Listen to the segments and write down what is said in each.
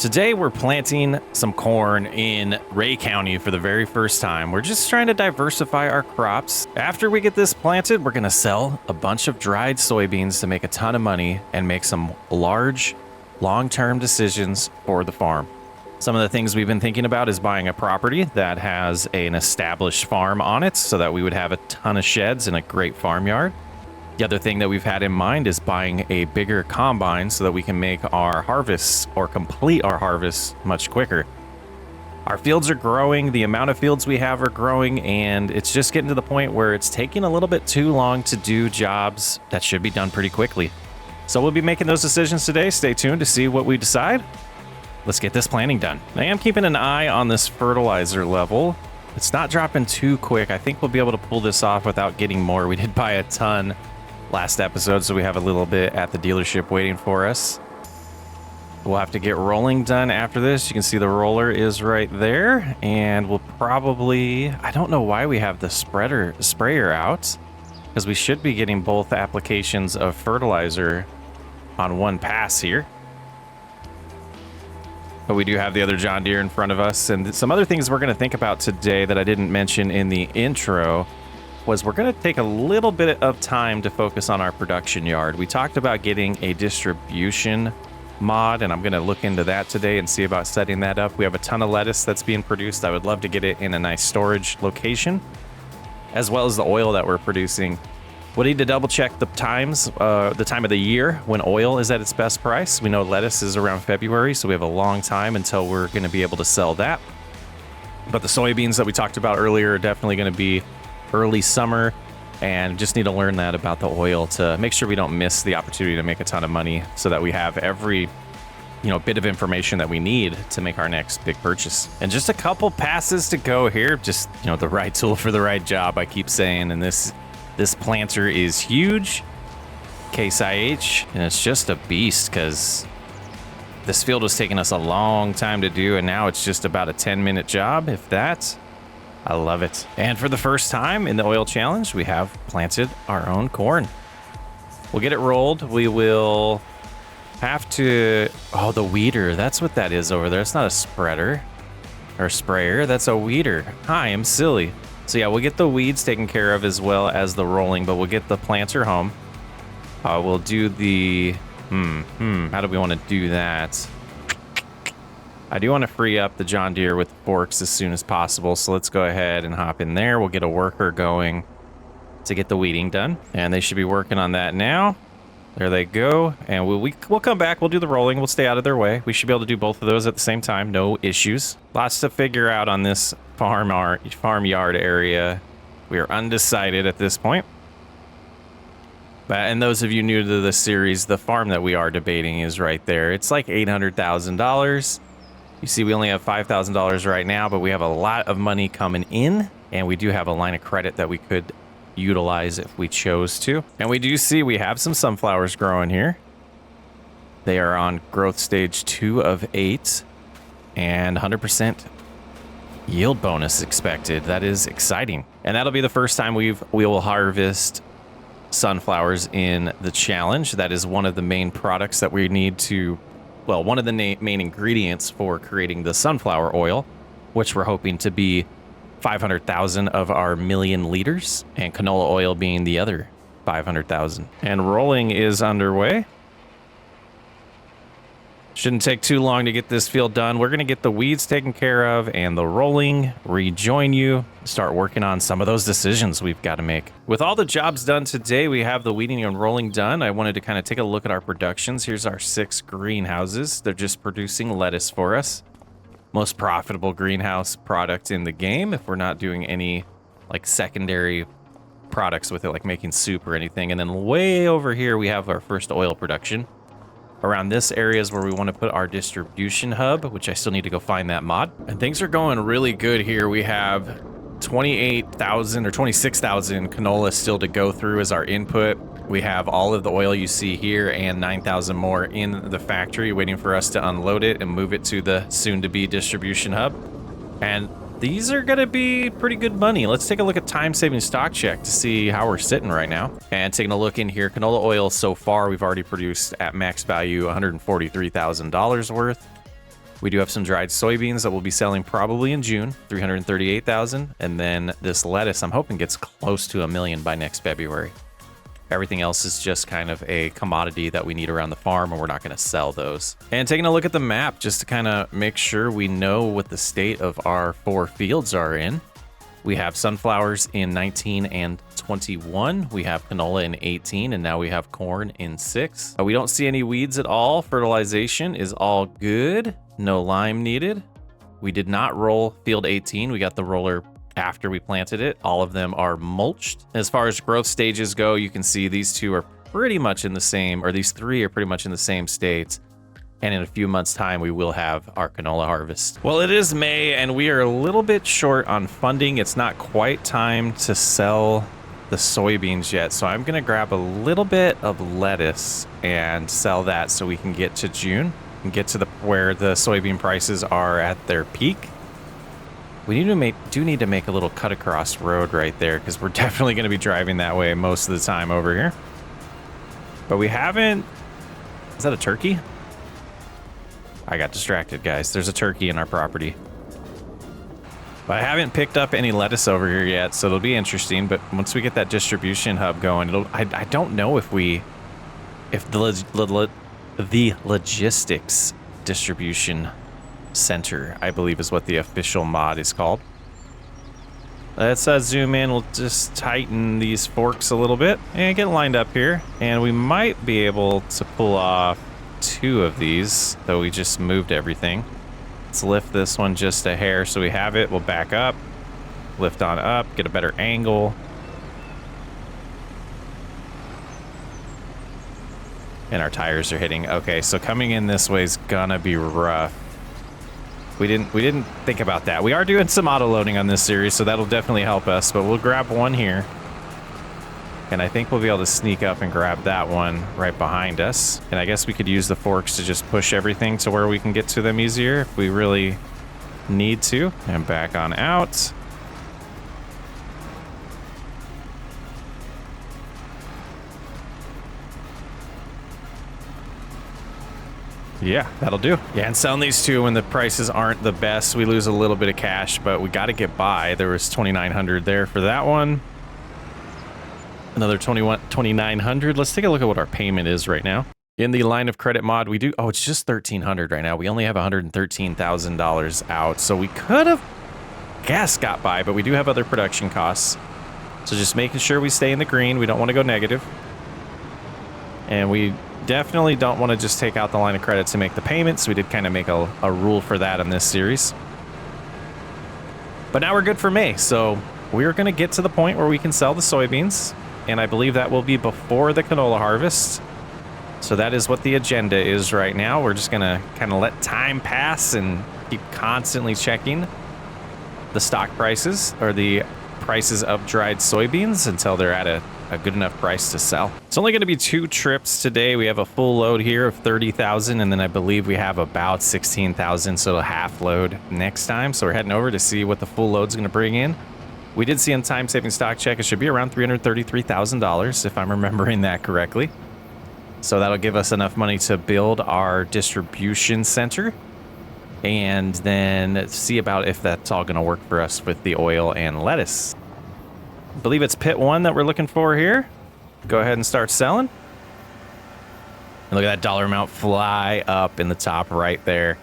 Today we're planting some corn in Ray County for the very first time. We're just trying to diversify our crops. After we get this planted, we're gonna sell a bunch of dried soybeans to make a ton of money and make some large, long-term decisions for the farm. Some of the things we've been thinking about is buying a property that has an established farm on it so that we would have a ton of sheds and a great farmyard. The other thing that we've had in mind is buying a bigger combine so that we can make our harvests or complete our harvests much quicker. Our fields are growing, the amount of fields we have are growing, and it's just getting to the point where it's taking a little bit too long to do jobs that should be done pretty quickly. So we'll be making those decisions today. Stay tuned to see what we decide. Let's get this planting done. I am keeping an eye on this fertilizer level. It's not dropping too quick. I think we'll be able to pull this off without getting more. We did buy a ton last episode, so we have a little bit at the dealership waiting for us. We'll have to get rolling done after this. You can see the roller is right there, and we'll probably, I don't know why we have the sprayer out, because we should be getting both applications of fertilizer on one pass here. But we do have the other John Deere in front of us, and some other things we're going to think about today that I didn't mention in the intro was we're going to take a little bit of time to focus on our production yard. We talked about getting a distribution mod, and I'm going to look into that today and see about setting that up. We have a ton of lettuce that's being produced. I would love to get it in a nice storage location, as well as the oil that we're producing. We'll need to double check the time of the year when oil is at its best price. We know lettuce is around February, so we have a long time until we're going to be able to sell that. But the soybeans that we talked about earlier are definitely going to be early summer, and just need to learn that about the oil to make sure we don't miss the opportunity to make a ton of money, so that we have every bit of information that we need to make our next big purchase. And just a couple passes to go here. Just the right tool for the right job, I keep saying. And this planter is huge, Case IH, and it's just a beast because this field was taking us a long time to do, and now it's just about a 10-minute job, if that. I love it. And for the first time in the oil challenge, we have planted our own corn. We'll get it rolled. We will have to, the weeder. That's what that is over there. It's not a spreader or sprayer. That's a weeder. Hi, I'm silly. So yeah, we'll get the weeds taken care of as well as the rolling, but we'll get the planter home. We'll do the, how do we want to do that? I do want to free up the John Deere with forks as soon as possible, so let's go ahead and hop in there. We'll get a worker going to get the weeding done, and they should be working on that now. There they go, and we'll come back. We'll do the rolling. We'll stay out of their way. We should be able to do both of those at the same time. No issues. Lots to figure out on this farmyard area. We are undecided at this point. And those of you new to the series, the farm that we are debating is right there. It's like $800,000. You see, we only have $5,000 right now, but we have a lot of money coming in, and we do have a line of credit that we could utilize if we chose to. And we do see we have some sunflowers growing here. They are on growth stage 2 of 8, and 100% yield bonus expected. That is exciting. And that'll be the first time we will harvest sunflowers in the challenge. That is one of the main products that we need to, one of the main ingredients for creating the sunflower oil, which we're hoping to be 500,000 of our million liters, and canola oil being the other 500,000. And rolling is underway. Shouldn't take too long to get this field done. We're going to get the weeds taken care of and the rolling, rejoin you, start working on some of those decisions we've got to make. With all the jobs done today, we have the weeding and rolling done. I wanted to kind of take a look at our productions. Here's our 6 greenhouses. They're just producing lettuce for us. Most profitable greenhouse product in the game if we're not doing any like secondary products with it, like making soup or anything. And then way over here, we have our first oil production. Around this area is where we want to put our distribution hub, which I still need to go find that mod. And things are going really good here. We have 28,000 or 26,000 canola still to go through as our input. We have all of the oil you see here and 9,000 more in the factory waiting for us to unload it and move it to the soon-to-be distribution hub. And these are going to be pretty good money. Let's take a look at time-saving stock check to see how we're sitting right now. And taking a look in here, canola oil so far, we've already produced at max value $143,000 worth. We do have some dried soybeans that we'll be selling probably in June, 338,000. And then this lettuce, I'm hoping gets close to 1 million by next February. Everything else is just kind of a commodity that we need around the farm, and we're not going to sell those. And taking a look at the map just to kind of make sure we know what the state of our 4 fields are in. We have sunflowers in 19 and 21. We have canola in 18, and now we have corn in 6. We don't see any weeds at all. Fertilization is all good. No lime needed. We did not roll field 18. We got the roller after we planted it. All of them are mulched. As far as growth stages go, you can see these 2 are pretty much in the same, or these 3 are pretty much in the same states. And in a few months' time, we will have our canola harvest. Well, it is May, and we are a little bit short on funding. It's not quite time to sell the soybeans yet, so I'm gonna grab a little bit of lettuce and sell that so we can get to June and get to where the soybean prices are at their peak. We need to make a little cut across road right there because we're definitely going to be driving that way most of the time over here. But we haven't... Is that a turkey? I got distracted, guys. There's a turkey in our property. But I haven't picked up any lettuce over here yet, so it'll be interesting. But once we get that distribution hub going, I don't know if the logistics distribution center, I believe, is what the official mod is called. Let's zoom in. We'll just tighten these forks a little bit and get lined up here. And we might be able to pull off 2 of these, though we just moved everything. Let's lift this one just a hair so we have it. We'll back up, lift on up, get a better angle. And our tires are hitting. Okay, so coming in this way is gonna be rough. We didn't think about that. We are doing some auto loading on this series, so that'll definitely help us, but we'll grab one here. And I think we'll be able to sneak up and grab that one right behind us. And I guess we could use the forks to just push everything to where we can get to them easier if we really need to. And back on out. Yeah, that'll do. Yeah, and selling these 2 when the prices aren't the best, we lose a little bit of cash, but we got to get by. There was 2,900 there for that one. Another 2,900. Let's take a look at what our payment is right now. In the line of credit mod, we do... Oh, it's just 1,300 right now. We only have $113,000 out, so we could have got by, but we do have other production costs. So just making sure we stay in the green. We don't want to go negative. And we definitely don't want to just take out the line of credit to make the payments. We did kind of make a rule for that in this series. But now we're good for May, so we're going to get to the point where we can sell the soybeans, and I believe that will be before the canola harvest. So that is what the agenda is right now. We're just going to kind of let time pass and keep constantly checking the stock prices, or the prices of dried soybeans, until they're at a good enough price to sell. It's only going to be 2 trips today. We have a full load here of 30,000, and then I believe we have about 16,000, so a half load next time. So we're heading over to see what the full load's going to bring in. We did see on time-saving stock check, it should be around $333,000, if I'm remembering that correctly. So that'll give us enough money to build our distribution center, and then see about if that's all going to work for us with the oil and lettuce. I believe it's pit 1 that we're looking for here. Go ahead and start selling. And look at that dollar amount fly up in the top right there.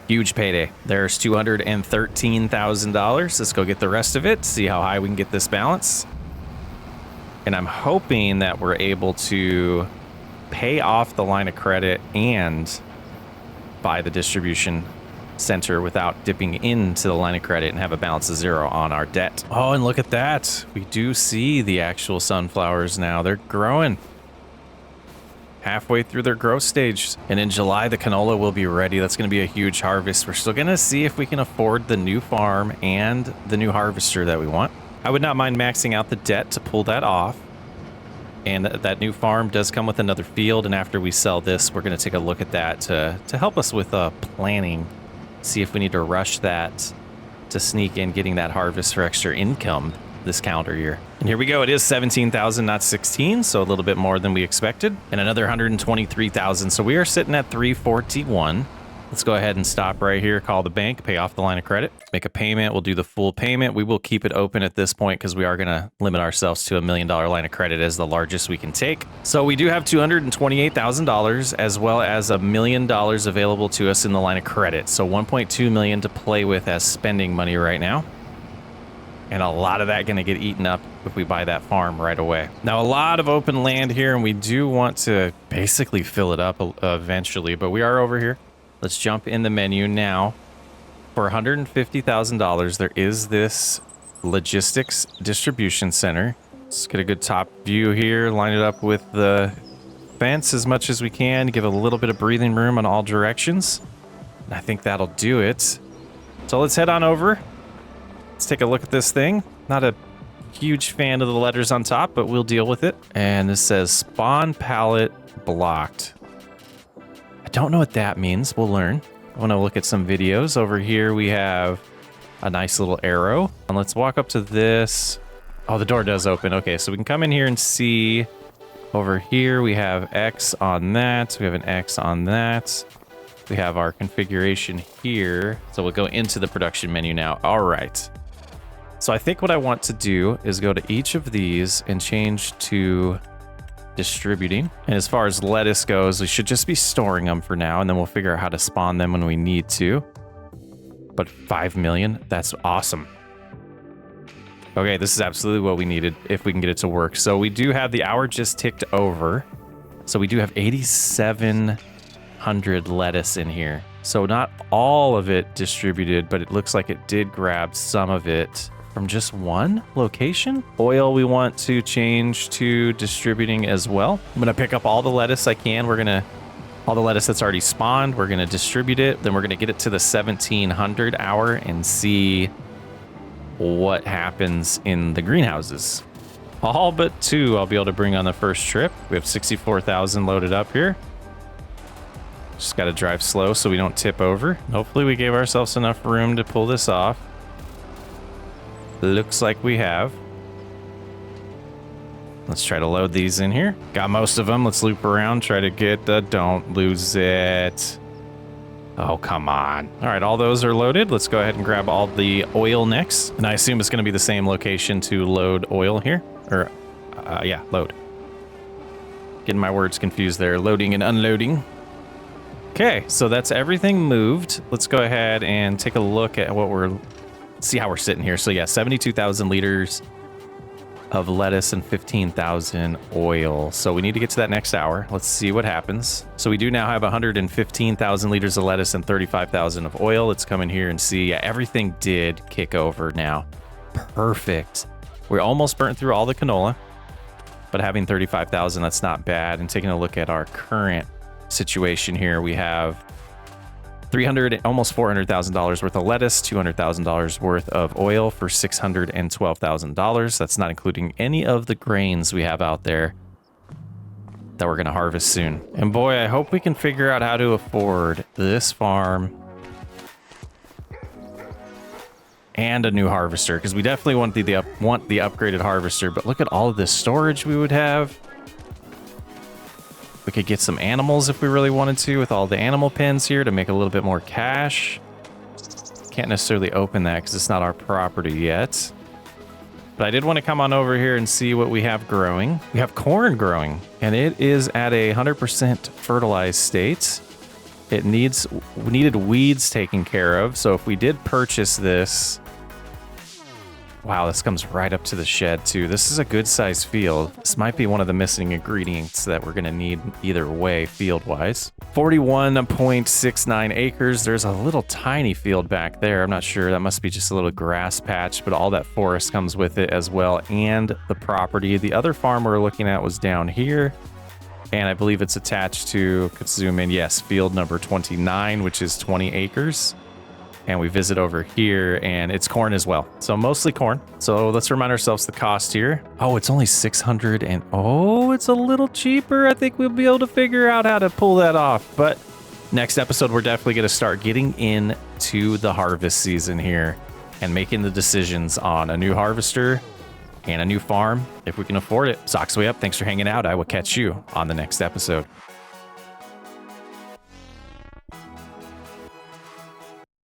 Huge payday. There's $213,000. Let's go get the rest of it, see how high we can get this balance. And I'm hoping that we're able to pay off the line of credit and buy the distribution center without dipping into the line of credit and have a balance of 0 on our debt. Oh, and look at that. We do see the actual sunflowers now. They're growing. Halfway through their growth stage. And in July, the canola will be ready. That's going to be a huge harvest. We're still going to see if we can afford the new farm and the new harvester that we want. I would not mind maxing out the debt to pull that off. And that new farm does come with another field. And after we sell this, we're going to take a look at that to help us with planning. See if we need to rush that to sneak in getting that harvest for extra income this calendar year. And here we go. It is 17,000, not 16, so a little bit more than we expected. And another 123,000. So we are sitting at 341. Let's go ahead and stop right here, call the bank, pay off the line of credit, make a payment. We'll do the full payment. We will keep it open at this point because we are going to limit ourselves to $1 million line of credit as the largest we can take. So we do have $228,000 as well as $1 million available to us in the line of credit. So 1.2 million to play with as spending money right now. And a lot of that going to get eaten up if we buy that farm right away. Now, a lot of open land here, and we do want to basically fill it up eventually, but we are over here. Let's jump in the menu now. For $150,000, there is this logistics distribution center. Let's get a good top view here, line it up with the fence as much as we can, give a little bit of breathing room on all directions. And I think that'll do it. So let's head on over. Let's take a look at this thing. Not a huge fan of the letters on top, but we'll deal with it. And this says spawn pallet blocked. I don't know what that means. We'll learn. I want to look at some videos. Over here we have a nice little arrow. And let's walk up to this. Oh, the door does open. Okay, so we can come in here and see. Over here we have X on that. We have an X on that. We have our configuration here. So we'll go into the production menu now. All right. So I think what I want to do is go to each of these and change to distributing. And as far as lettuce goes, we should just be storing them for now, and then we'll figure out how to spawn them when we need to. But 5 million, that's awesome. Okay, this is absolutely what we needed if we can get it to work. So we do have the hour just ticked over. So we do have 8,700 lettuce in here. So not all of it distributed, but it looks like it did grab some of it from just one location. Oil we want to change to distributing as well. I'm gonna pick up all the lettuce I can. All the lettuce that's already spawned, we're gonna distribute it. Then we're gonna get it to the 1,700 hour and see what happens in the greenhouses. All but 2 I'll be able to bring on the first trip. We have 64,000 loaded up here. Just gotta drive slow so we don't tip over. Hopefully we gave ourselves enough room to pull this off. Looks like we have. Let's try to load these in here. Got most of them. Let's loop around, try to get the, don't lose it. Oh, come on. All right, all those are loaded. Let's go ahead and grab all the oil next. And I assume it's gonna be the same location to load oil here. Or, yeah, load. Getting my words confused there. Loading and unloading. Okay, so that's everything moved. Let's go ahead and take a look at what see how we're sitting here. So yeah, 72,000 liters of lettuce and 15,000 oil. So we need to get to that next hour. Let's see what happens. So we do now have 115,000 liters of lettuce and 35,000 of oil. Let's come in here and see. Yeah, everything did kick over now. Perfect. We almost burnt through all the canola, but having 35,000, that's not bad. And taking a look at our current situation here, we have almost $400,000 worth of lettuce, $200,000 worth of oil for $612,000. That's not including any of the grains we have out there that we're going to harvest soon. And boy, I hope we can figure out how to afford this farm and a new harvester, because we definitely want the upgraded harvester. But look at all of this storage we would have. We could get some animals if we really wanted to with all the animal pens here to make a little bit more cash. Can't necessarily open that because it's not our property yet. But I did want to come on over here and see what we have growing. We have corn growing, and it is at a 100% fertilized state. It needed weeds taken care of. So if we did purchase this, wow, this comes right up to the shed too. This is a good size field. This might be one of the missing ingredients that we're gonna need either way field-wise. 41.69 acres. There's a little tiny field back there. I'm not sure, that must be just a little grass patch, but all that forest comes with it as well, and the property. The other farm we're looking at was down here, and I believe it's attached to, could zoom in, yes, field number 29, which is 20 acres. And we visit over here, and it's corn as well. So mostly corn. So let's remind ourselves the cost here. Oh, it's only 600 and oh, it's a little cheaper. I think we'll be able to figure out how to pull that off. But next episode, we're definitely going to start getting into the harvest season here and making the decisions on a new harvester and a new farm if we can afford it. Socks way up. Thanks for hanging out. I will catch you on the next episode.